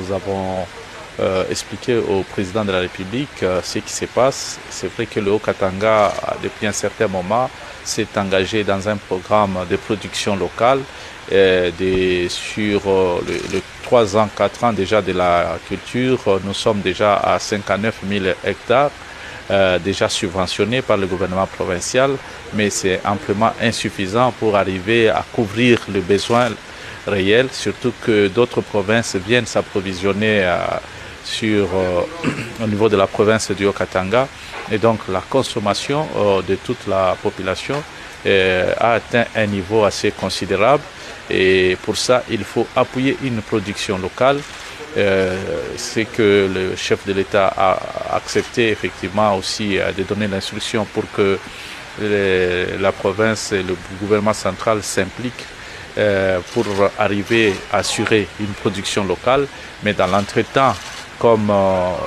nous avons expliqué au président de la République ce qui se passe. C'est vrai que le Haut-Katanga, depuis un certain moment, s'est engagé dans un programme de production locale sur les 3 ans, 4 ans déjà de la culture. Nous sommes déjà à 59 000 hectares déjà subventionnés par le gouvernement provincial, mais c'est amplement insuffisant pour arriver à couvrir le besoin réel, surtout que d'autres provinces viennent s'approvisionner au niveau de la province du Haut-Katanga. Et donc la consommation de toute la population a atteint un niveau assez considérable. Et pour ça, il faut appuyer une production locale. C'est que le chef de l'État a accepté effectivement aussi de donner l'instruction pour que la province et le gouvernement central s'impliquent pour arriver à assurer une production locale. Mais dans l'entretemps, comme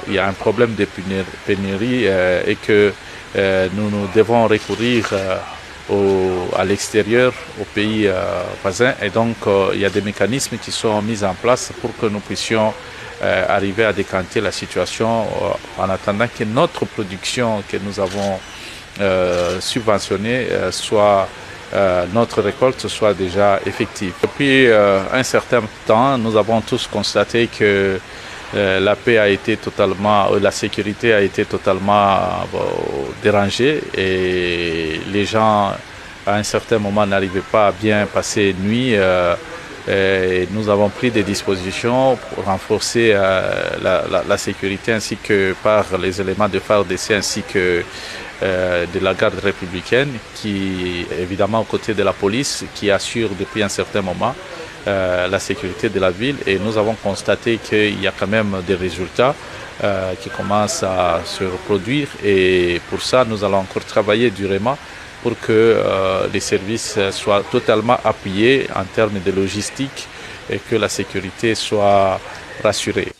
il y a un problème de pénurie et que nous devons recourir à l'extérieur, aux pays voisins, et donc il y a des mécanismes qui sont mis en place pour que nous puissions arriver à décanter la situation en attendant que notre production que nous avons subventionnée notre récolte soit déjà effective. Depuis un certain temps, nous avons tous constaté que la paix a été la sécurité a été totalement dérangée et les gens à un certain moment n'arrivaient pas à bien passer nuit. Et nous avons pris des dispositions pour renforcer la sécurité ainsi que par les éléments de FARDC ainsi que de la garde républicaine qui évidemment aux côtés de la police qui assure depuis un certain moment la sécurité de la ville, et nous avons constaté qu'il y a quand même des résultats qui commencent à se reproduire, et pour ça nous allons encore travailler durement pour que les services soient totalement appuyés en termes de logistique et que la sécurité soit rassurée.